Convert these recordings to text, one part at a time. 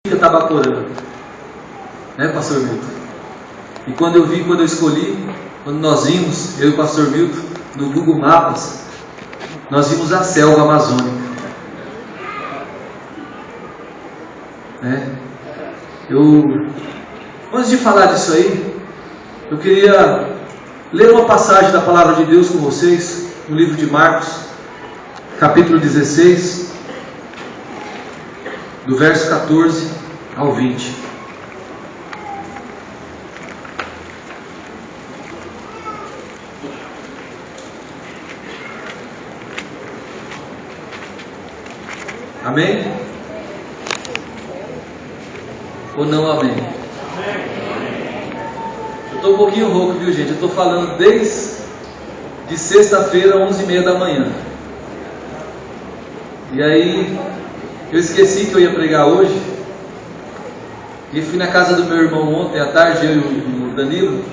Itabaporã, né, pastor Milton? E quando eu escolhi, quando nós vimos, eu e o pastor Milton, no Google Maps, nós vimos a selva amazônica. Antes de falar disso aí, eu queria ler uma passagem da palavra de Deus com vocês, no livro de Marcos, capítulo 16, do verso 14 ao 20. Amém? Ou não amém? Eu estou um pouquinho rouco, viu, gente? Eu estou falando desde sexta-feira, 11h30 da manhã. E aí, eu esqueci que eu ia pregar hoje. E fui na casa do meu irmão ontem à tarde, eu e o Danilo.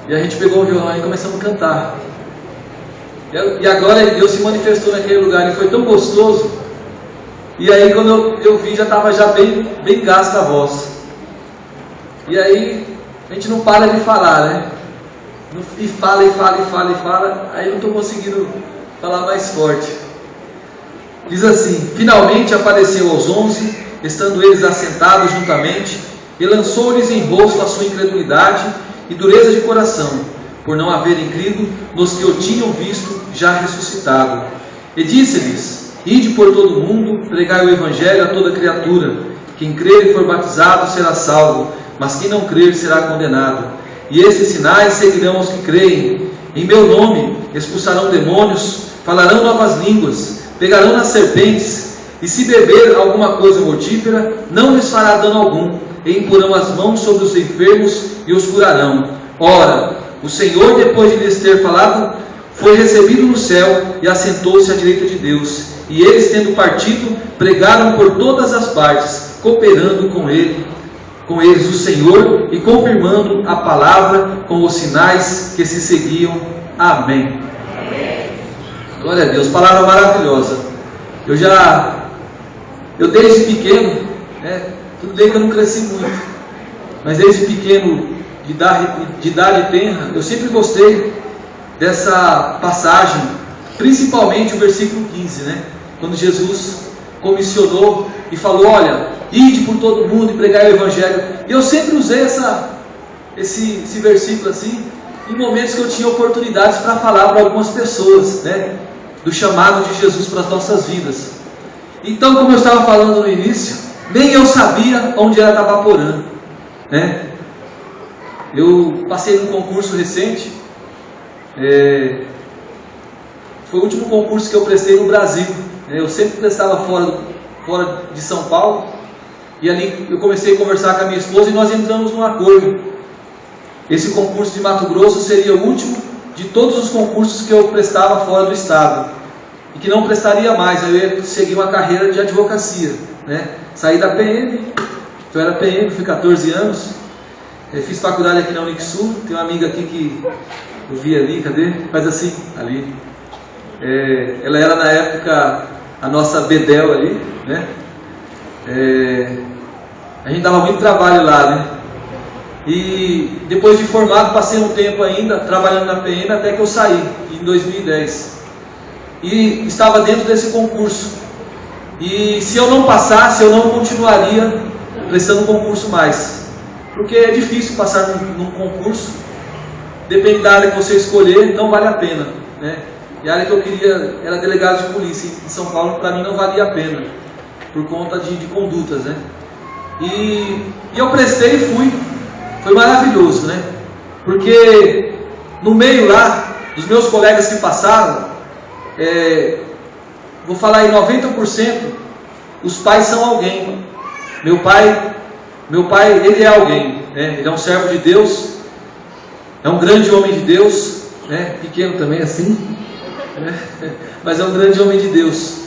E a gente pegou o violão e começamos a cantar. E agora Deus se manifestou naquele lugar e foi tão gostoso. E aí quando eu vi, já estava bem gasta a voz. E aí a gente não para de falar, né? E fala, aí não estou conseguindo falar mais forte. Diz assim: finalmente apareceu aos 11, estando eles assentados juntamente, e lançou-lhes em rosto a sua incredulidade e dureza de coração, por não haverem crido nos que o tinham visto já ressuscitado. E disse-lhes: ide por todo o mundo, pregai o evangelho a toda criatura. Quem crer e for batizado será salvo, mas quem não crer será condenado. E estes sinais seguirão os que creem. Em meu nome expulsarão demônios, falarão novas línguas, pegarão nas serpentes, e se beber alguma coisa mortífera, não lhes fará dano algum, e imporão as mãos sobre os enfermos e os curarão. Ora, o Senhor, depois de lhes ter falado, foi recebido no céu e assentou-se à direita de Deus. E eles, tendo partido, pregaram por todas as partes, cooperando com eles o Senhor e confirmando a palavra com os sinais que se seguiam. Amém. Amém. Glória a Deus, palavra maravilhosa. Eu desde pequeno, tudo bem que eu não cresci muito, mas desde pequeno, de idade tenra, eu sempre gostei dessa passagem, principalmente o versículo 15, quando Jesus comissionou e falou: olha, ide por todo mundo e pregai o evangelho. E eu sempre usei esse versículo assim, em momentos que eu tinha oportunidades para falar para algumas pessoas, do chamado de Jesus para as nossas vidas. Então, como eu estava falando no início, nem eu sabia onde era Itabaporã, Eu passei num concurso recente, foi o último concurso que eu prestei no Brasil. Eu sempre prestava fora de São Paulo, e ali eu comecei a conversar com a minha esposa e nós entramos num acordo. Esse concurso de Mato Grosso seria o último de todos os concursos que eu prestava fora do estado, e que não prestaria mais. Eu ia seguir uma carreira de advocacia, Saí da PM, eu era PM, fui 14 anos, fiz faculdade aqui na Unixul. Tem uma amiga aqui que eu vi ali, cadê? Faz assim, ali. Ela era na época a nossa Bedel ali, A gente dava muito trabalho lá, E depois de formado, passei um tempo ainda trabalhando na PM até que eu saí, em 2010. E estava dentro desse concurso. E se eu não passasse, eu não continuaria prestando concurso mais. Porque é difícil passar num concurso. Depende da área que você escolher, não vale a pena, E a área que eu queria era delegado de polícia em São Paulo. Para mim não valia a pena, por conta de condutas, E eu prestei e fui. Foi maravilhoso, Porque no meio lá, dos meus colegas que passaram, vou falar aí 90%, os pais são alguém. Meu pai, ele é alguém, Ele é um servo de Deus, é um grande homem de Deus, Pequeno também assim, mas é um grande homem de Deus.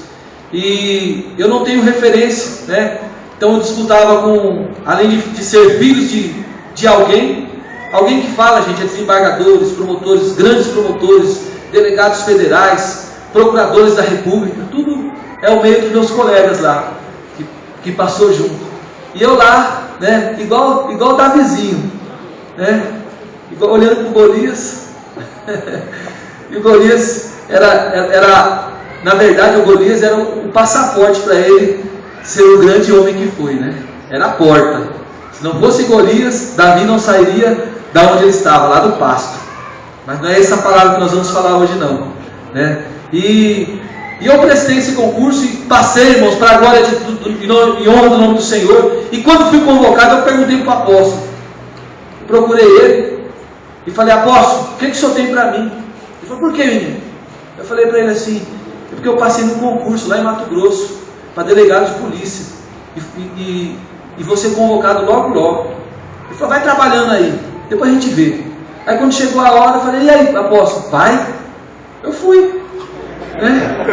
E eu não tenho referência, Então eu disputava com, além de ser filho de alguém que fala, gente, é desembargadores, promotores, grandes promotores, delegados federais, procuradores da República, tudo é o meio dos meus colegas lá, que passou junto. E eu lá, né, igual o Davizinho, né, igual, olhando para o Golias. E o Golias era, na verdade, o Golias era o passaporte para ele ser o grande homem que foi, né? Era a porta. Se não fosse Golias, Davi não sairia da onde ele estava, lá do pasto. Mas não é essa palavra que nós vamos falar hoje, não, né? E eu prestei esse concurso e passei, irmãos, para a glória e honra do nome do Senhor. E quando fui convocado, eu perguntei para o apóstolo. Eu procurei ele e falei: apóstolo, o que o senhor tem para mim? Ele falou: por que, menino? Eu falei para ele assim: é porque eu passei num concurso lá em Mato Grosso para delegado de polícia e vou ser convocado logo. Ele falou: vai trabalhando aí, depois a gente vê. Aí quando chegou a hora, eu falei: e aí, apóstolo, vai? Eu fui, né?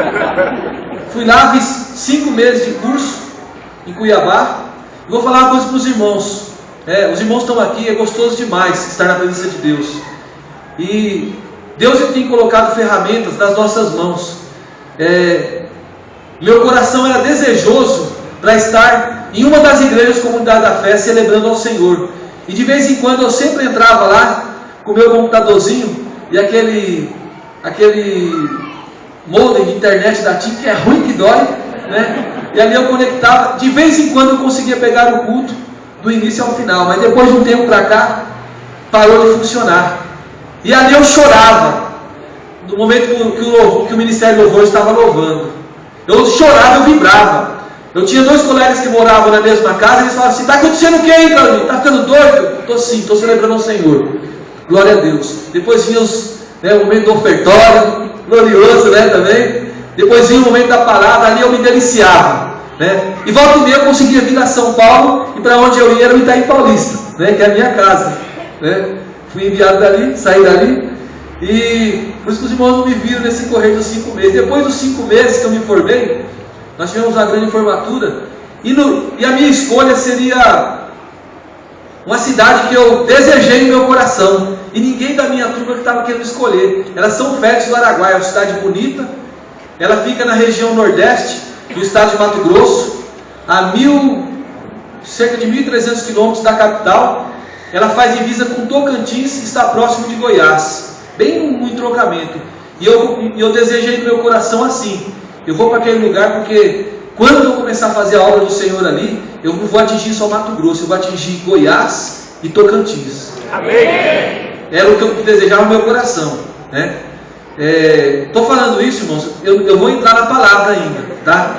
Fui lá, fiz 5 meses de curso em Cuiabá. E vou falar uma coisa para os irmãos. Os irmãos estão aqui, é gostoso demais estar na presença de Deus. E Deus tem colocado ferramentas nas nossas mãos. Meu coração era desejoso para estar em uma das igrejas Comunidade da Fé, celebrando ao Senhor. E de vez em quando eu sempre entrava lá com o meu computadorzinho e aquele modem de internet da TIM, que é ruim que dói, né? E ali eu conectava. De vez em quando eu conseguia pegar o culto do início ao final, mas depois de um tempo para cá parou de funcionar. E ali eu chorava no momento que o Ministério do Louvor estava louvando. Eu chorava, eu vibrava. Eu tinha 2 colegas que moravam na mesma casa, e eles falavam assim: está acontecendo o que aí, Claudinho? Está ficando doido? Estou sim, estou celebrando ao Senhor. Glória a Deus. Depois vinha o momento do ofertório, glorioso, né, também. Depois vinha o momento da palavra, ali eu me deliciava, né? E volta e meia eu conseguia vir a São Paulo, e para onde eu ia era o Itaim Paulista, né, que é a minha casa, né? Fui enviado dali, saí dali, e por isso que os irmãos não me viram nesse correr dos 5 meses. Depois dos 5 meses que eu me formei, nós tivemos uma grande formatura, e a minha escolha seria uma cidade que eu desejei no meu coração, e ninguém da minha turma que estava querendo escolher. Era São Félix do Araguaia, uma cidade bonita. Ela fica na região nordeste do estado de Mato Grosso, a cerca de 1.300 quilômetros da capital. Ela faz divisa com Tocantins e está próximo de Goiás, bem no entroncamento. E eu desejei no meu coração assim: eu vou para aquele lugar porque quando eu começar a fazer a obra do Senhor ali, eu não vou atingir só Mato Grosso, eu vou atingir Goiás e Tocantins. Amém! Era o que eu desejava no meu coração, né? Estou falando isso, irmãos, eu vou entrar na palavra ainda, tá?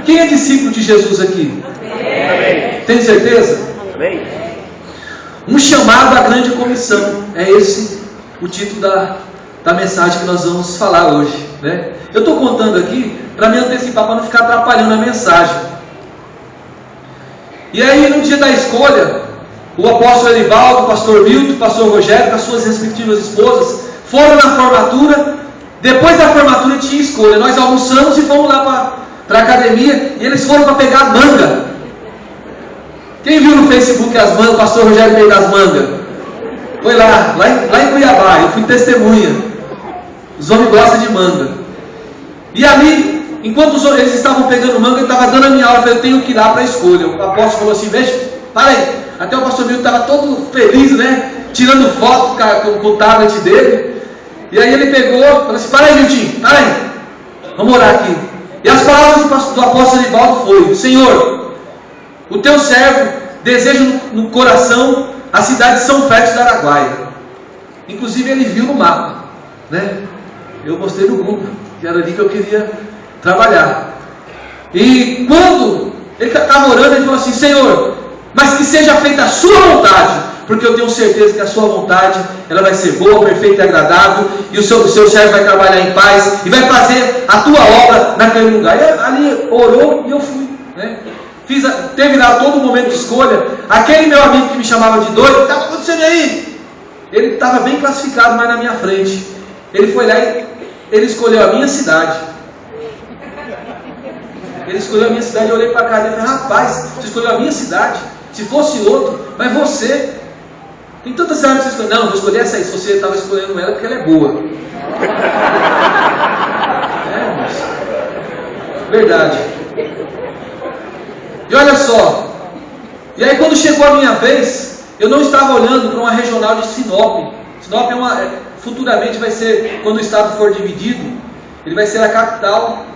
Quem é discípulo de Jesus aqui? Amém. Tem certeza? Amém. Um chamado à grande comissão, é esse o título da mensagem que nós vamos falar hoje, né? Eu estou contando aqui para me antecipar, para não ficar atrapalhando a mensagem. E aí, no dia da escolha, o apóstolo Erivaldo, o pastor Milton, o pastor Rogério, com as suas respectivas esposas, foram na formatura. Depois da formatura tinha escolha. Nós almoçamos e fomos lá para a academia, e eles foram para pegar manga. Quem viu no Facebook as mangas, o pastor Rogério veio das mangas? Foi lá em Cuiabá, eu fui testemunha. Os homens gostam de manga. E ali, enquanto eles estavam pegando manga, eu estava dando a minha aula, eu tenho que ir lá para a escolha. O apóstolo falou assim: veja, para aí. Até o pastor Milton estava todo feliz, né? Tirando foto com o tablet dele. E aí ele pegou, falou assim: para aí, Miltinho, para aí. Vamos orar aqui. E as palavras do apóstolo Erivaldo foi: Senhor, o teu servo deseja no coração a cidade de São Félix do Araguaia. Inclusive ele viu no mapa, né? Eu mostrei no Google, que era ali que eu queria trabalhar. E quando ele estava orando, ele falou assim: Senhor, mas que seja feita a sua vontade, porque eu tenho certeza que a sua vontade ela vai ser boa, perfeita e agradável, e o seu servo vai trabalhar em paz e vai fazer a tua obra naquele lugar. E ali orou e eu fui, né? Teve lá todo o momento de escolha. Aquele meu amigo que me chamava de doido: o que estava acontecendo aí? Ele estava bem classificado, mas na minha frente. Ele foi lá e ele escolheu a minha cidade. Ele escolheu a minha cidade. Eu olhei para cá e falei: rapaz, você escolheu a minha cidade? Se fosse outro, mas você. Tem tantas cidades que você escolheu. Não, vou escolher essa aí. Se você estava escolhendo ela, porque ela é boa. Verdade. E olha só, E aí quando chegou a minha vez, eu não estava olhando para uma regional de Sinop. Sinop futuramente vai ser, quando o estado for dividido, ele vai ser a capital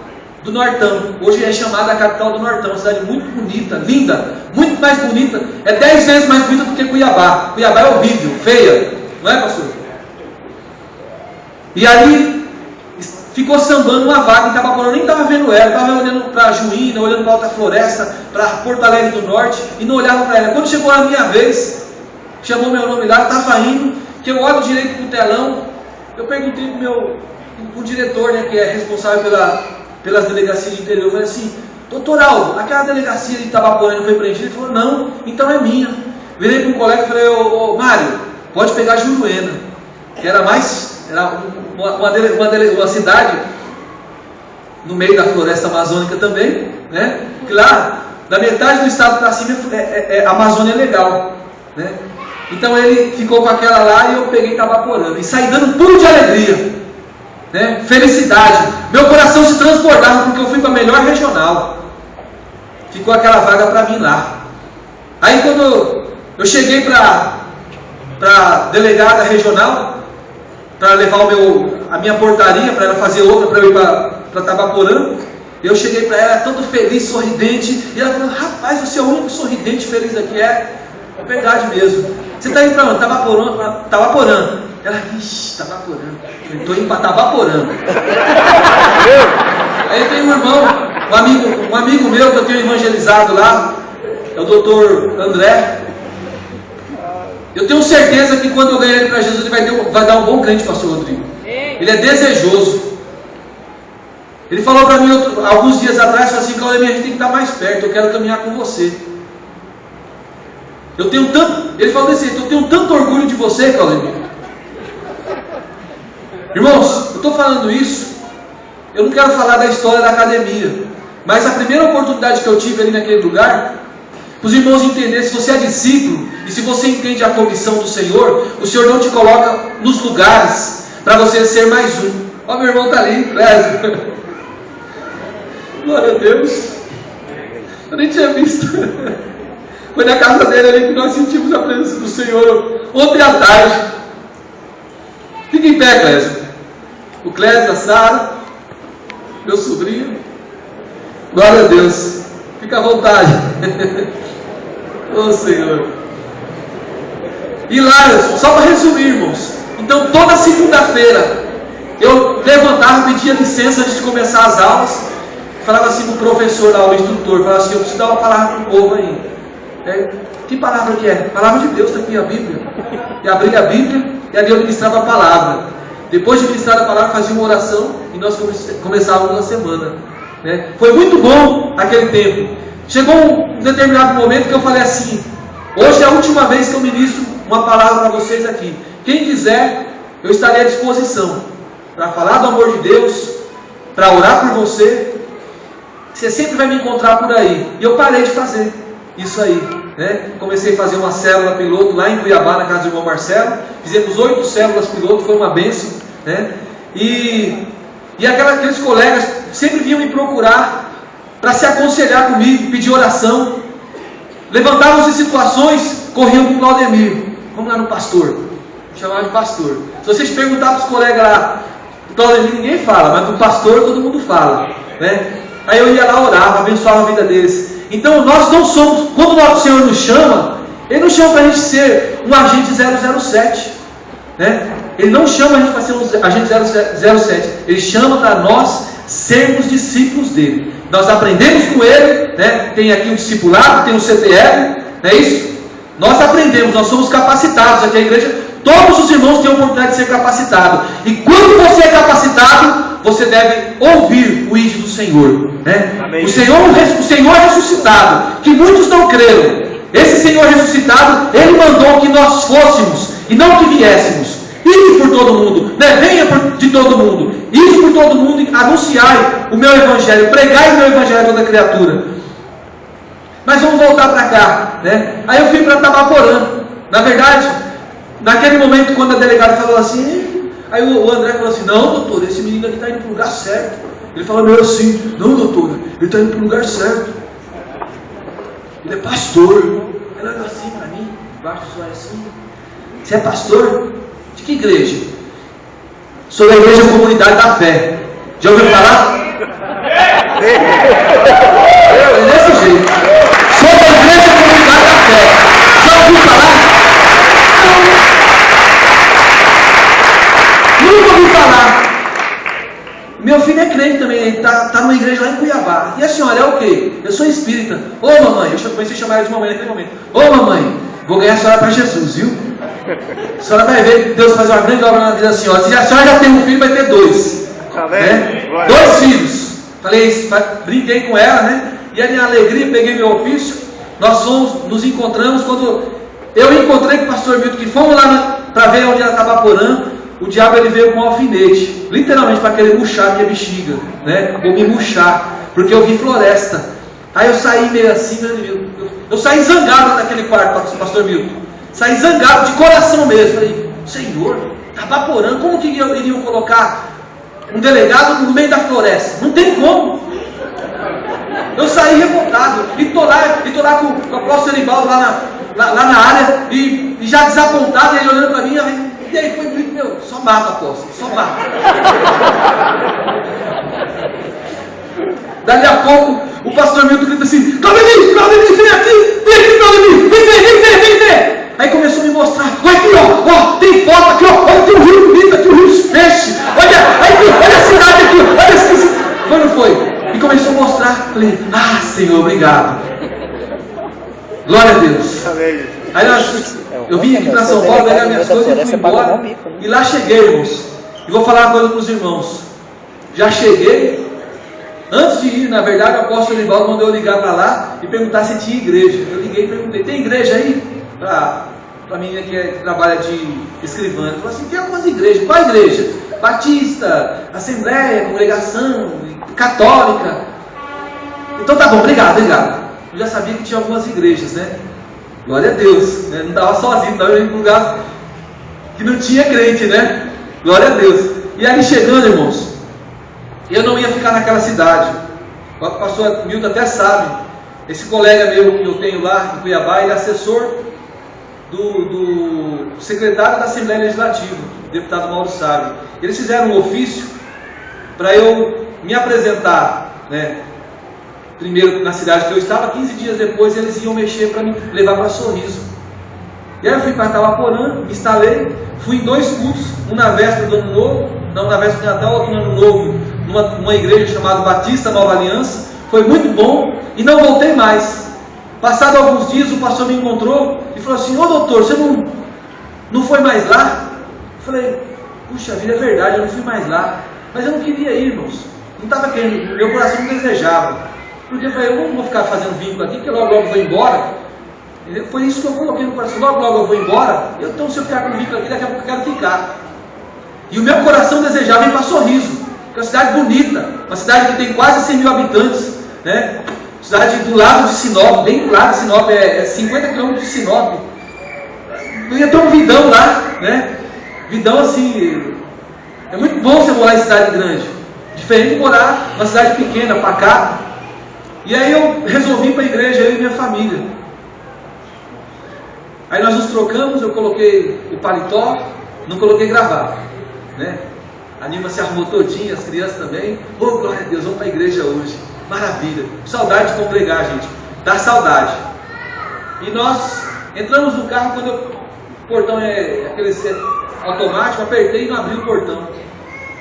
do Nortão. Hoje é chamada a capital do Nortão, uma cidade muito bonita, linda, muito mais bonita, é 10 vezes mais bonita do que Cuiabá. Cuiabá é horrível, feia, não é, pastor? E ali ficou sambando uma vaga em Itabaporã, eu nem estava vendo ela, estava olhando para Juína, olhando para Alta Floresta, para Porto Alegre do Norte, e não olhava para ela. Quando chegou a minha vez, chamou meu nome lá, eu estava indo, que eu olho direito para o telão, eu perguntei para o diretor, né, que é responsável pelas delegacias de interior, eu falei assim: doutor Aldo, aquela delegacia de Itabaporã não foi preenchida? Ele falou: não, então é minha. Virei para um colega e falei: ô Mário, pode pegar Juruena, que era uma cidade no meio da floresta amazônica também, né? Que lá, da metade do estado para cima, a Amazônia é legal, né? Então ele ficou com aquela lá e eu peguei Itabaporã e saí dando pulo de alegria, né? Felicidade, meu coração se transbordava porque eu fui para a melhor regional, ficou aquela vaga para mim lá. Aí quando eu cheguei para a delegada regional, para levar a minha portaria, para ela fazer outra para eu ir para Itabaporã, eu cheguei para ela todo feliz, sorridente, e ela falou: rapaz, você é o único sorridente feliz aqui. É verdade mesmo. Você está indo para onde? Itabaporã. Ela: ixi, Itabaporã. Eu estou indo para Itabaporã. Aí tem um irmão, um amigo meu que eu tenho evangelizado lá, é o doutor André. Eu tenho certeza que quando eu ganhar ele para Jesus, ele vai dar um bom crente, pastor Rodrigo. Ele é desejoso. Ele falou para mim alguns dias atrás, falou assim: Claudemir, a gente tem que estar mais perto, eu quero caminhar com você. Ele falou desse jeito: eu tenho tanto orgulho de você, Claudemir. Irmãos, eu estou falando isso, eu não quero falar da história da academia, mas a primeira oportunidade que eu tive ali naquele lugar, para os irmãos entenderem, se você é discípulo e se você entende a comissão do Senhor, o Senhor não te coloca nos lugares para você ser mais um. Ó, meu irmão está ali, Clésio. Glória a Deus. Eu nem tinha visto. Foi na casa dele ali que nós sentimos a presença do Senhor ontem à tarde. Fica em pé, Clésio. O Clésio, a Sara, meu sobrinho. Glória a Deus. Fica à vontade. Ô Senhor. E lá, só para resumir, irmãos. Então toda segunda-feira eu levantava, pedia licença antes de começar as aulas, falava assim para o professor lá, o instrutor, falava assim: eu preciso dar uma palavra para o povo aí. Que palavra que é? A palavra de Deus, está aqui a Bíblia. E abria a Bíblia e ali eu ministrava a palavra. Depois de ministrar a palavra, fazia uma oração e nós começávamos a semana, né? Foi muito bom aquele tempo. Chegou um determinado momento que eu falei assim: hoje é a última vez que eu ministro uma palavra para vocês aqui. Quem quiser, eu estarei à disposição para falar do amor de Deus, para orar por você. Você sempre vai me encontrar por aí. E eu parei de fazer isso aí, né? Comecei a fazer uma célula piloto lá em Cuiabá, na casa do irmão Marcelo. Fizemos 8 células piloto, foi uma bênção, né? E aqueles colegas sempre vinham me procurar para se aconselhar comigo, pedir oração. Levantavam-se situações, corriam com o Claudemir: vamos lá no pastor. Me chamavam de pastor. Se vocês perguntarem para os colegas lá, o Claudemir ninguém fala, mas para o pastor todo mundo fala, né? Aí eu ia lá, orava, abençoava a vida deles. Então nós não somos, quando o nosso Senhor nos chama, Ele não chama para a gente ser um agente 007, né? Ele não chama a gente para ser um agente 007, Ele chama para nós sermos discípulos dele. Nós aprendemos com Ele, né? Tem aqui um discipulado, tem um CTL, não é isso? Nós aprendemos, nós somos capacitados aqui, a igreja, todos os irmãos têm a oportunidade de ser capacitados. E quando você é capacitado, você deve ouvir o ídolo do Senhor, né? O Senhor ressuscitado, que muitos não creram. Esse Senhor ressuscitado, Ele mandou que nós fôssemos e não que viéssemos. Ide por todo mundo, né? Venha de todo mundo, ide por todo mundo e anunciai o meu evangelho, pregai o meu evangelho a toda criatura. Mas vamos voltar para cá, né? Aí eu fui para Itabaporã. Na verdade, naquele momento, quando a delegada falou assim, aí o André falou assim: não, doutor, esse menino aqui está indo para o lugar certo. Ele falou meio assim: não, doutor, ele está indo para o lugar certo. Ele é pastor. Ele olhou assim para mim, embaixo do olho assim. Você é pastor? De que igreja? Sou da Igreja Comunidade da Fé. Já ouviu falar? É desse jeito. Sou da Igreja Comunidade da Fé. Já ouviu falar? Não. Nunca ouvi falar. Meu filho é crente também, ele está numa igreja lá em Cuiabá. E a senhora é o quê? Eu sou espírita. Ô mamãe, eu comecei a chamar ela de mamãe naquele momento. Ô mamãe, vou ganhar a senhora para Jesus, viu? A senhora vai ver Deus fazer uma grande obra na vida da senhora. Se a senhora já tem um filho, vai ter dois. Né? 2 filhos. Falei, brinquei com ela, né? E a minha alegria, peguei meu ofício. Nós nos encontramos. Quando eu encontrei com o pastor Milton, que fomos lá para ver onde ela estava porando, o diabo ele veio com um alfinete, literalmente para querer murchar minha bexiga, né? Ou me murchar, porque eu vi floresta. Aí eu saí meio assim, eu saí zangado daquele quarto, pastor Milton. Saí zangado, de coração mesmo. Falei, Senhor, está vaporando, como que iriam colocar um delegado no meio da floresta? Não tem como. Eu saí revoltado, e tô lá com o apóstolo Eribaldo lá na área, e já desapontado, ele olhando para mim, e aí foi muito, meu, só mata, apóstolo, só mata. Dali a pouco, o pastor Milton grita assim, Claudemir, vem aqui, Claudemir, vem. Aí começou a me mostrar, olha aqui, ó, tem foto aqui, ó, olha, tem um rio bonito aqui, um rio de peixe, olha a cidade aqui, olha essa cidade. Foi, não foi? E começou a mostrar, falei, Senhor, obrigado. Glória a Deus. Aí eu vim aqui para São Paulo, pegar minhas coisas e fui embora. E lá cheguei, irmãos. E vou falar uma coisa para os irmãos. Já cheguei. Antes de ir, na verdade, o apóstolo Eribaldo mandou eu ligar para lá e perguntar se tinha igreja. Eu liguei e perguntei, tem igreja aí? Para a menina que trabalha de escrivã. Ele falou assim, tem algumas igrejas. Qual igreja? Batista, Assembleia, Congregação, Católica. Então tá bom, obrigado. Eu já sabia que tinha algumas igrejas, né? Glória a Deus, né? Não estava sozinho, estava em um lugar que não tinha crente, né? Glória a Deus. E ali chegando, irmãos, eu não ia ficar naquela cidade. O pastor Milton até sabe. Esse colega meu que eu tenho lá em Cuiabá, ele é assessor do secretário da Assembleia Legislativa, o deputado Mauro Sábio. Eles fizeram um ofício para eu me apresentar, né? Primeiro na cidade que eu estava, 15 dias depois eles iam mexer para me levar para Sorriso. E aí eu fui para Itabaporã, me instalei, fui em 2 cultos, um na véspera do Ano Novo, não na véspera do Natal, outro no Ano Novo, numa igreja chamada Batista Nova Aliança. Foi muito bom e não voltei mais. Passado alguns dias o pastor me encontrou e falou assim, ô doutor, você não foi mais lá? Eu falei, puxa vida, é verdade, eu não fui mais lá. Mas eu não queria ir, irmãos. Não estava querendo, meu coração não desejava. Porque eu falei, eu não vou ficar fazendo vínculo aqui, porque logo eu vou embora. Foi isso que eu coloquei no coração, logo eu vou embora. Então se eu ficar com vínculo aqui, daqui a pouco eu quero ficar. E o meu coração desejava ir para Sorriso, que é uma cidade bonita, uma cidade que tem quase 100 mil habitantes, né? Cidade do lado de Sinop, bem do lado de Sinop, é 50 km de Sinop. Eu ia ter um vidão lá, né? Vidão assim, é muito bom você morar em cidade grande, diferente de morar numa cidade pequena, pacata. E aí eu resolvi ir para a igreja, eu e minha família. Aí nós nos trocamos, eu coloquei o paletó, não coloquei gravata, né? A Nilma se arrumou todinha, as crianças também. Oh, glória a Deus, vamos para a igreja hoje. Maravilha. Saudade de congregar, gente. Dá saudade. E nós entramos no carro, quando o portão é aquele automático, apertei e não abri o portão.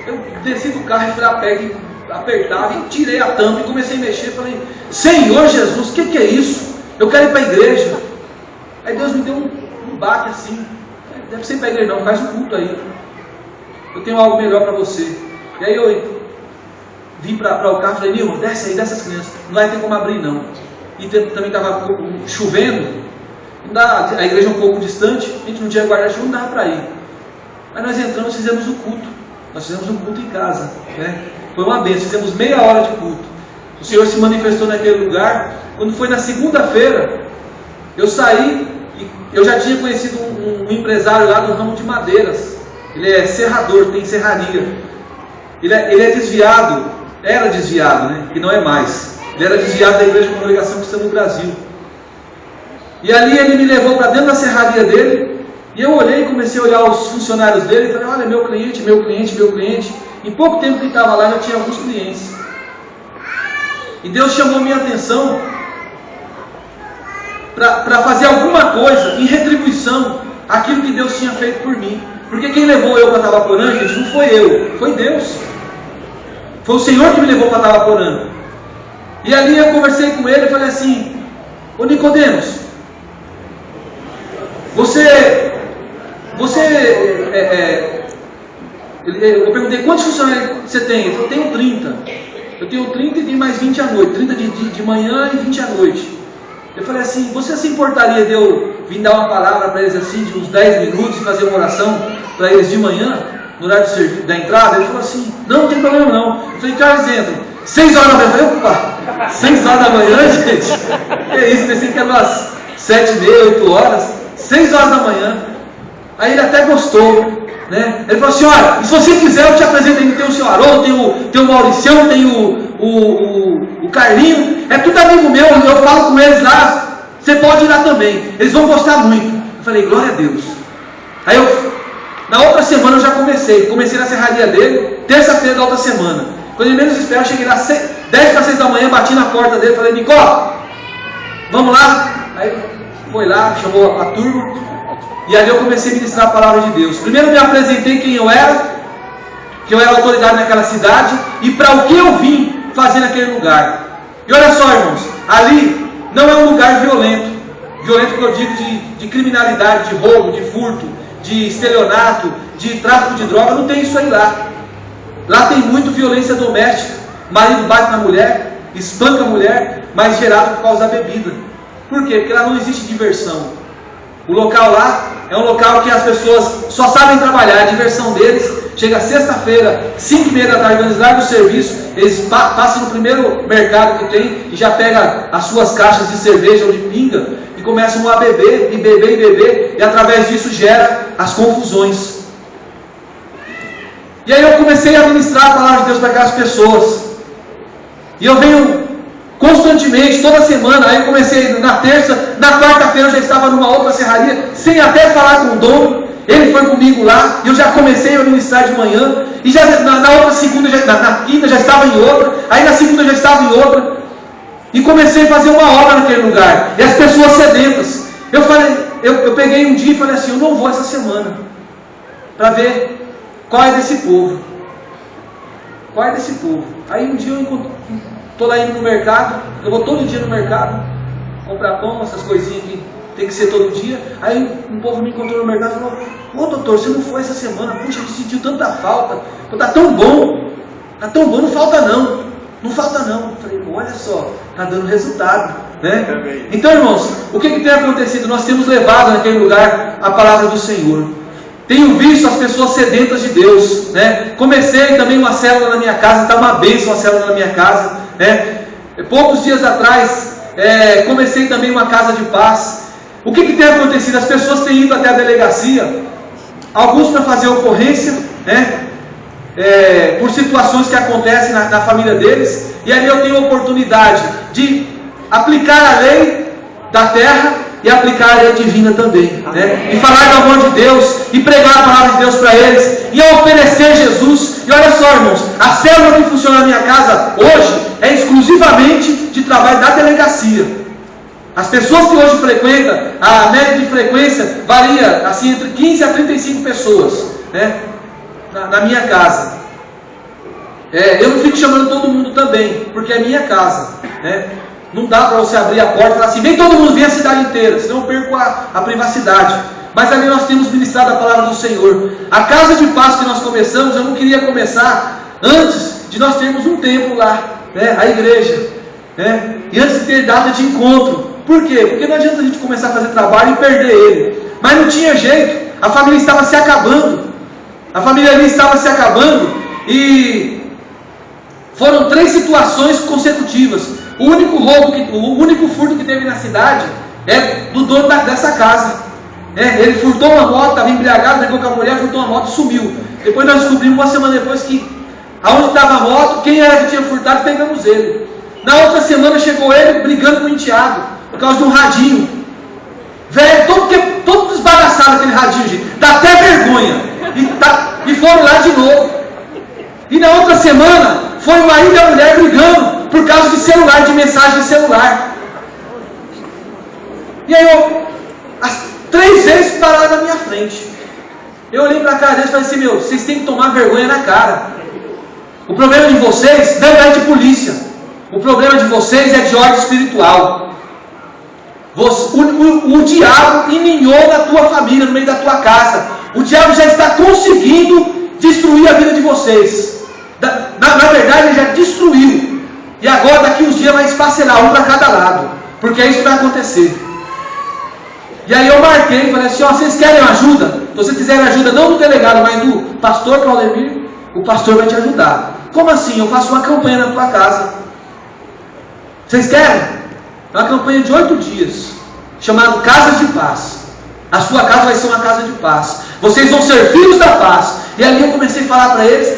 Eu desci do carro e fui a pé, apertava e tirei a tampa e comecei a mexer. Falei, Senhor Jesus, o que é isso? Eu quero ir para a igreja. Aí Deus me deu um baque assim. Deve ser para a igreja não, faz um culto aí. Eu tenho algo melhor para você. E aí eu vim para o carro e falei, Nilma, desce aí, desce as crianças. Não vai ter como abrir não. E também estava chovendo. Não dá, a igreja é um pouco distante. A gente não tinha guarda-chuva, não dava para ir. Aí nós entramos e fizemos o culto. Nós fizemos um culto em casa, né? Foi uma bênção, fizemos meia hora de culto. O Senhor se manifestou naquele lugar. Quando foi na segunda-feira, eu saí e eu já tinha conhecido um empresário lá do ramo de madeiras. Ele é serrador, tem serraria. Ele é desviado, era desviado, né? Que não é mais. Ele era desviado da Igreja de Congregação Cristã no Brasil. E ali ele me levou para dentro da serraria dele. E eu olhei, comecei a olhar os funcionários dele e falei, olha, meu cliente, meu cliente, meu cliente. Em pouco tempo que ele estava lá, já tinha alguns clientes. E Deus chamou minha atenção para fazer alguma coisa em retribuição àquilo que Deus tinha feito por mim. Porque quem levou eu para Tabaporã, gente, não foi eu, foi Deus. Foi o Senhor que me levou para Tabaporã. E ali eu conversei com ele e falei assim, ô Nicodemos, eu perguntei, quantos funcionários você tem? Ele falou, eu tenho 30. Eu tenho 30 e tenho mais 20 à noite. 30 de manhã e 20 à noite. Eu falei assim, você se importaria de eu vir dar uma palavra para eles assim, de uns 10 minutos, e fazer uma oração para eles de manhã, no horário de serviço, da entrada? Ele falou assim, não tem problema não. Eu falei, que horas entram? 6 horas da manhã. Eu falei, opa, 6 horas da manhã, gente? Que isso, pensei que era umas 7h30, 8 horas. 6 horas da manhã. Aí ele até gostou, né? Ele falou assim, olha, e se você quiser eu te apresento aí, tem o seu Haroldo, tem o Mauricião, tem o Carlinho, é tudo amigo meu, eu falo com eles lá, você pode ir lá também, eles vão gostar muito. Eu falei, glória a Deus. Aí na outra semana eu já comecei na serraria dele, terça-feira da outra semana. Quando ele menos espera, eu cheguei lá 10 para 6 da manhã, bati na porta dele, falei, Nicó, vamos lá? Aí foi lá, chamou a turma, e ali eu comecei a ministrar a palavra de Deus. Primeiro me apresentei quem eu era, que eu era autoridade naquela cidade, e para o que eu vim fazer naquele lugar. E olha só, irmãos, ali não é um lugar violento. Violento que eu digo de criminalidade, de roubo, de furto, de estelionato, de tráfico de droga, não tem isso aí lá. Lá tem muito violência doméstica. Marido bate na mulher, espanca a mulher, mas gerado por causa da bebida. Por quê? Porque lá não existe diversão. O local lá é um local que as pessoas só sabem trabalhar, a diversão deles chega sexta-feira, 5h30 da tarde, quando eles largam o serviço, eles passam no primeiro mercado que tem e já pegam as suas caixas de cerveja ou de pinga e começam a beber, e beber, e beber, e através disso gera as confusões. E aí eu comecei a ministrar a palavra de Deus para aquelas pessoas, e eu venho constantemente, toda semana. Aí eu comecei na terça, na quarta-feira eu já estava numa outra serraria, sem até falar com o dono. Ele foi comigo lá, e eu já comecei a ministrar de manhã, e já na outra segunda, na quinta já estava em outra, aí na segunda já estava em outra, e comecei a fazer uma obra naquele lugar, e as pessoas sedentas. Eu peguei um dia e falei assim, eu não vou essa semana, para ver qual é desse povo. Qual é desse povo? Aí um dia eu estou lá indo no mercado, eu vou todo dia no mercado, comprar pão, essas coisinhas que tem que ser todo dia. Aí um povo me encontrou no mercado e falou, ô doutor, você não foi essa semana, puxa, a gente sentiu tanta falta, está tão bom, não falta não. Não falta não. Eu falei, olha só, está dando resultado, né? Então, irmãos, o que tem acontecido? Nós temos levado naquele lugar a palavra do Senhor. Tenho visto as pessoas sedentas de Deus, né? Comecei também uma célula na minha casa, está uma bênção a célula na minha casa, né? Poucos dias atrás, comecei também uma casa de paz. O que tem acontecido? As pessoas têm ido até a delegacia, alguns para fazer ocorrência, né? Por situações que acontecem na família deles, e ali eu tenho a oportunidade de aplicar a lei da terra e aplicar a lei divina também, né? E falar do amor de Deus, e pregar a palavra de Deus para eles, e oferecer Jesus. E olha só, irmãos, a célula que funciona na minha casa hoje é exclusivamente de trabalho da delegacia. As pessoas que hoje frequentam, a média de frequência varia assim entre 15 a 35 pessoas, né? Na minha casa. Eu não fico chamando todo mundo também, porque é minha casa, né? Não dá para você abrir a porta e falar assim, vem todo mundo, vem a cidade inteira, senão eu perco a privacidade. Mas ali nós temos ministrado a palavra do Senhor. A casa de paz que nós começamos, eu não queria começar antes de nós termos um templo lá, né? A igreja, né? E antes de ter data de encontro. Por quê? Porque não adianta a gente começar a fazer trabalho e perder ele. Mas não tinha jeito, a família estava se acabando. A família ali estava se acabando, e foram 3 situações consecutivas. O único furto que teve na cidade é do dono dessa casa. Ele furtou uma moto, estava embriagado, brigou com a mulher, furtou uma moto e sumiu. Depois nós descobrimos uma semana depois que aonde estava a moto, quem era que tinha furtado, pegamos ele. Na outra semana chegou ele brigando com o enteado, por causa de um radinho. velho, todo desbagaçado aquele radinho, gente. Dá até vergonha. E foram lá de novo. E na outra semana, foi o marido e a mulher brigando por causa de celular, de mensagem de celular. E aí as 3 vezes pararam na minha frente. Eu olhei para a cara deles e falei assim, vocês têm que tomar vergonha na cara. O problema de vocês não é de polícia. O problema de vocês é de ordem espiritual. O diabo ininhou na tua família, no meio da tua casa. O diabo já está conseguindo destruir a vida de vocês. Na verdade, ele já destruiu. E agora, daqui uns dias, vai esfacelar um para cada lado. Porque é isso que vai acontecer. E aí eu marquei, falei assim, vocês querem ajuda? Se vocês quiserem ajuda, não do delegado, mas do pastor Claudemir, o pastor vai te ajudar. Como assim? Eu faço uma campanha na tua casa. Vocês querem? É uma campanha de 8 dias, chamada Casa de Paz. A sua casa vai ser uma casa de paz. Vocês vão ser filhos da paz. E ali eu comecei a falar para eles,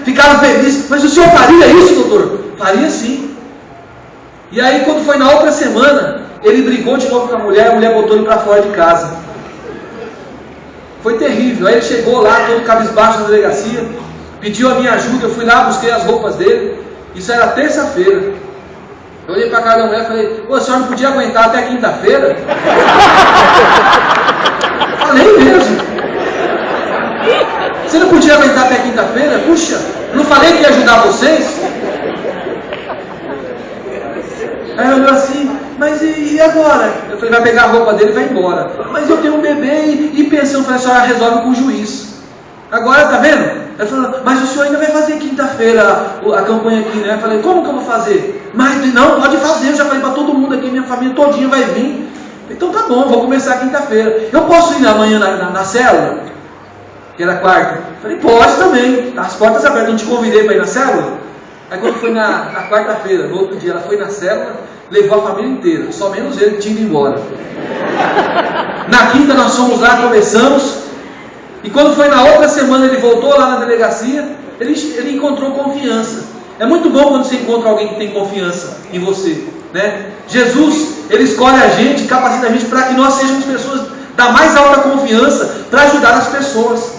ficaram felizes. Mas o senhor faria isso, doutor? Faria sim. E aí quando foi na outra semana, ele brigou de novo com a mulher botou ele para fora de casa. Foi terrível. Aí ele chegou lá, todo cabisbaixo na delegacia, pediu a minha ajuda, eu fui lá, busquei as roupas dele. Isso era terça-feira. Eu olhei para a cara da mulher e falei, o senhor não podia aguentar até quinta-feira? Falei mesmo. Você não podia aguentar até quinta-feira? Puxa, não falei que ia ajudar vocês? Aí eu olhou assim, mas e agora? Eu falei, vai pegar a roupa dele e vai embora. Mas eu tenho um bebê e pensão. Eu falei, a senhora resolve com o juiz. Agora, tá vendo? Ele falou, mas o senhor ainda vai fazer quinta-feira a campanha aqui, né? Eu falei, como que eu vou fazer? Mas não, pode fazer, eu já falei para todo mundo aqui, minha família todinha vai vir. Então tá bom, vou começar quinta-feira. Eu posso ir amanhã na célula? Que era quarta. Eu falei, pode também, as portas abertas, não te convidei para ir na célula? Aí quando foi na quarta-feira, no outro dia, ela foi na célula, levou a família inteira, só menos ele que tinha ido embora. Na quinta nós fomos lá, conversamos. E quando foi na outra semana, ele voltou lá na delegacia, ele encontrou confiança. É muito bom quando você encontra alguém que tem confiança em você, né? Jesus, ele escolhe a gente, capacita a gente para que nós sejamos pessoas da mais alta confiança para ajudar as pessoas,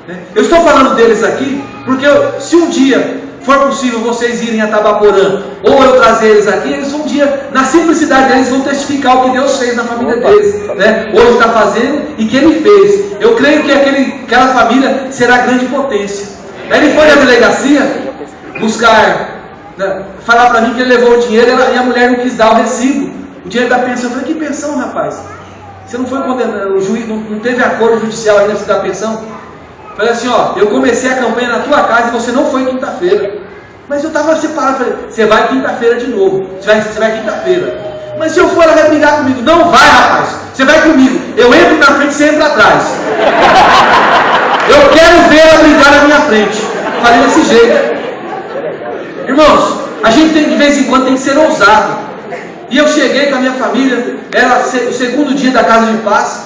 né? Eu estou falando deles aqui porque se um dia for possível vocês irem a Tabaporã ou eu trazer eles aqui, eles um dia, na simplicidade deles, vão testificar o que Deus fez na família deles, né? Hoje está fazendo e que Ele fez. Eu creio que aquela família será grande potência. Aí ele foi na delegacia buscar, né, falar para mim que ele levou o dinheiro e a mulher não quis dar o recibo, o dinheiro da pensão. Eu falei, que pensão, rapaz? Você não foi condenado, o juiz não teve acordo judicial ainda para dar pensão? Falei assim, eu comecei a campanha na tua casa e você não foi quinta-feira. Mas eu estava separado, falei, você vai quinta-feira de novo. Você vai quinta-feira. Mas se eu for, ela vai brigar comigo. Não vai, rapaz. Você vai comigo. Eu entro na frente, você entra atrás. Eu quero ver ela brigar na minha frente. Falei desse jeito. Irmãos, a gente de vez em quando tem que ser ousado. E eu cheguei com a minha família, era o segundo dia da Casa de Paz.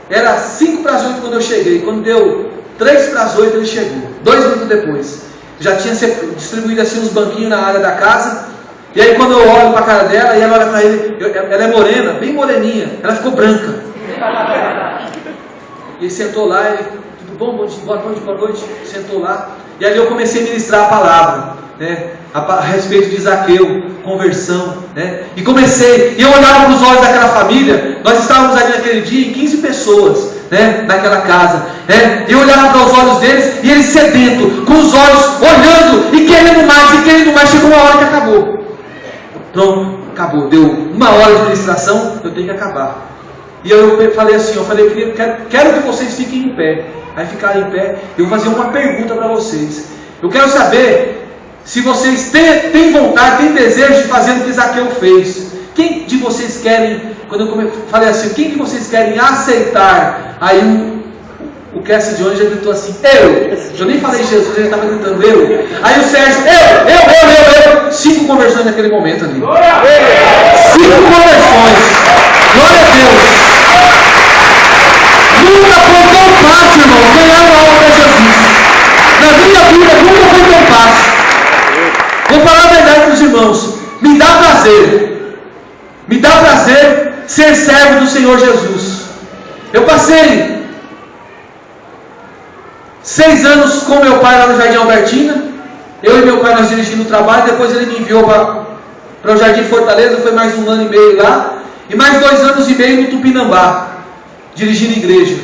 Era 5 para as 8 quando eu cheguei. Quando deu 3 para as 8 ele chegou. 2 minutos depois. Já tinha distribuído assim uns banquinhos na área da casa. E aí quando eu olho para a cara dela, e ela olha para ele, ela é morena, bem moreninha. Ela ficou branca. E ele sentou lá, ele, tudo bom? Boa noite. Sentou lá. E aí eu comecei a ministrar a palavra, né? A respeito de Zaqueu, conversão, né? E eu olhava para os olhos daquela família. Nós estávamos ali naquele dia em 15 pessoas, né? Naquela casa, né? Eu olhava para os olhos deles e eles sedento, com os olhos olhando e querendo mais. Chegou uma hora que acabou. Pronto, acabou. Deu 1 hora de ministração, eu tenho que acabar. E eu falei assim, quero que vocês fiquem em pé. Aí ficaram em pé. Eu vou fazer uma pergunta para vocês. Eu quero saber se vocês têm vontade, têm desejo de fazer o que Zaqueu fez. Quem de vocês querem, quando eu falei assim, quem que vocês querem aceitar? Aí o Cassie Jones já gritou assim, eu nem falei Jesus, ele estava gritando, eu. Aí o Sérgio, eu. 5 conversões naquele momento ali. 5 conversões. Glória a Deus. Nunca foi tão fácil, irmão, ganhar uma alma para Jesus. Na minha vida nunca foi tão fácil. Vou falar a verdade para os irmãos. Me dá prazer ser servo do Senhor Senhor Jesus. Eu passei 6 anos com meu pai lá no Jardim Albertina. Eu e meu pai nós dirigimos o trabalho. Depois ele me enviou para o Jardim Fortaleza. Foi mais 1 ano e meio lá. E mais 2 anos e meio no Tupinambá, dirigindo igreja.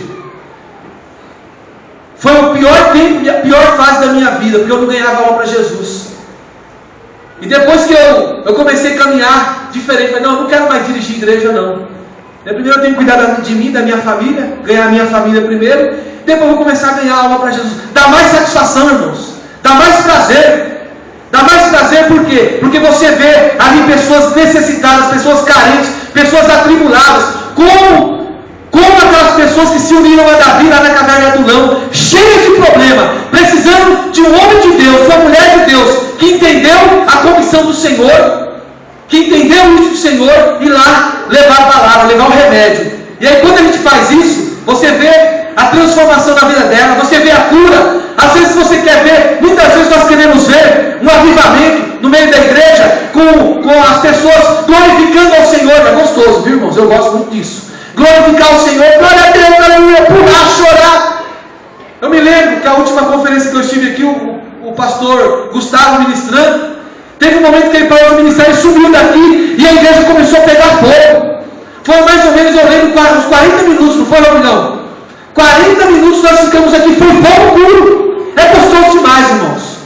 Foi o pior tempo e a pior fase da minha vida, porque eu não ganhava alma para Jesus. E depois que eu comecei a caminhar diferente, falei, não, eu não quero mais dirigir igreja não. Primeiro eu tenho que cuidar de mim, da minha família, ganhar a minha família primeiro, depois eu vou começar a ganhar alma para Jesus. Dá mais satisfação, irmãos, dá mais prazer. Dá mais prazer por quê? Porque você vê ali pessoas necessitadas, pessoas carentes, pessoas atribuladas, como aquelas pessoas que se uniram a Davi lá na caverna do Adulão, cheias de problema, precisando de um homem de Deus, uma mulher de Deus, que entendeu a comissão do Senhor, que entendeu o uso do Senhor, e lá levar a palavra, levar o remédio. E aí quando a gente faz isso, você vê a transformação na vida dela, você vê a cura. Às vezes você quer ver, muitas vezes nós queremos ver um avivamento no meio da igreja, com as pessoas glorificando ao Senhor. É gostoso, viu, irmãos? Eu gosto muito disso. Glorificar o Senhor, glória a Deus, aleluia, pular, chorar. Eu me lembro que a última conferência que eu estive aqui, o pastor Gustavo ministrando, teve um momento que ele parou de ministrar e subiu daqui, e a igreja começou a pegar fogo. Foi mais ou menos, eu lembro, uns 40 minutos, não foi, não? 40 minutos nós ficamos aqui, foi fogo puro. É gostoso demais, irmãos.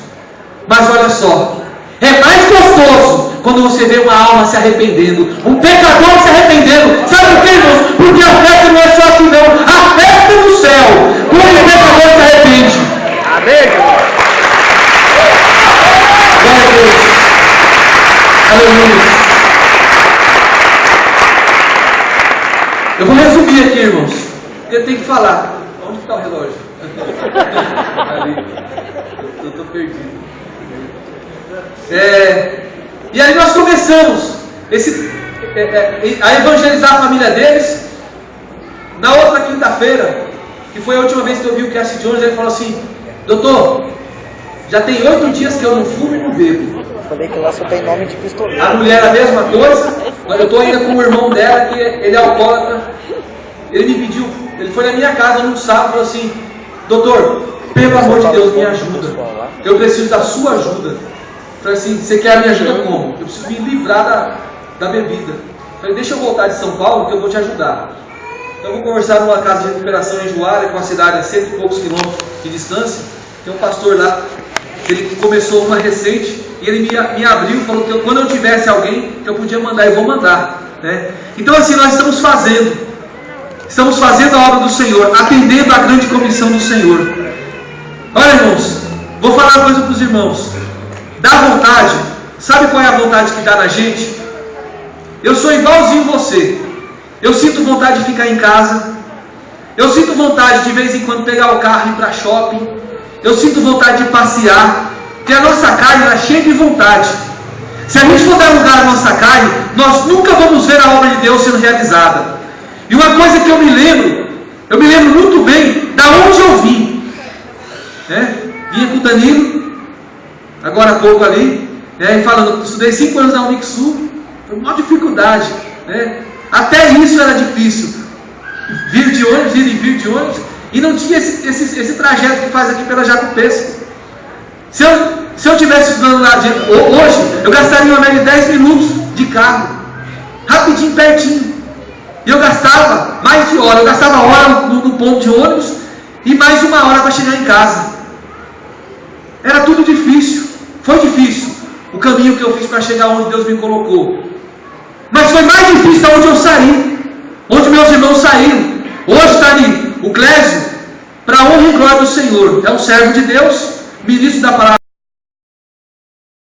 Mas olha só, é mais gostoso quando você vê uma alma se arrependendo, um pecador se arrependendo. Sabe por quê, irmãos? Porque a festa não é só aqui não, a festa no céu, quando o pecador se arrepende. Amém? Glória a Deus. Aleluia. Eu vou resumir aqui, irmãos, porque eu tenho que falar. Onde está o relógio? Ali. Eu estou perdido. E aí nós começamos a evangelizar a família deles. Na outra quinta-feira, que foi a última vez que eu vi o Cassie Jones, ele falou assim: doutor, já tem 8 dias que eu não fumo e não bebo. Eu falei que lá só tem nome de pistoleiro. A mulher a mesma coisa. Mas eu estou ainda com o irmão dela, que ele é alcoólatra. Ele me pediu, ele foi na minha casa num sábado e falou assim: doutor, pelo amor de Deus, me ajuda. Eu preciso da sua ajuda. Eu falei assim: você quer a minha ajuda como? Eu preciso me livrar da bebida. Eu falei: deixa eu voltar de São Paulo que eu vou te ajudar. Então eu vou conversar numa casa de recuperação em Juara, que é uma cidade a 100 e poucos quilômetros de distância. Tem um pastor lá, ele começou uma recente, e ele me abriu, falou que quando eu tivesse alguém que eu podia mandar, eu vou mandar, né? Então assim, nós estamos fazendo a obra do Senhor, atendendo a grande comissão do Senhor. Olha, irmãos, vou falar uma coisa para os irmãos. Dá vontade, sabe qual é a vontade que dá na gente? Eu sou igualzinho você. Eu sinto vontade de ficar em casa. Eu sinto vontade de vez em quando pegar o carro e ir para shopping. Eu sinto vontade de passear. Porque a nossa carne está cheia de vontade. Se a gente for dar lugar à nossa carne, nós nunca vamos ver a obra de Deus sendo realizada. E uma coisa que eu me lembro muito bem da onde eu vim. Vinha com o Danilo, agora há pouco ali, falando, estudei 5 anos na Unixul, foi uma dificuldade, até isso era difícil, vir de ônibus, e não tinha esse trajeto que faz aqui pela Jaco Pesco. Se eu tivesse estudando lá hoje, eu gastaria uma média de 10 minutos de carro, rapidinho, pertinho, e eu gastava mais de hora, eu gastava hora no ponto de ônibus, e mais 1 hora para chegar em casa. Era tudo difícil, foi difícil o caminho que eu fiz para chegar onde Deus me colocou. Mas foi mais difícil da onde eu saí, onde meus irmãos saíram. Hoje está ali o Clésio, para a honra e glória do Senhor. É um servo de Deus, ministro da palavra.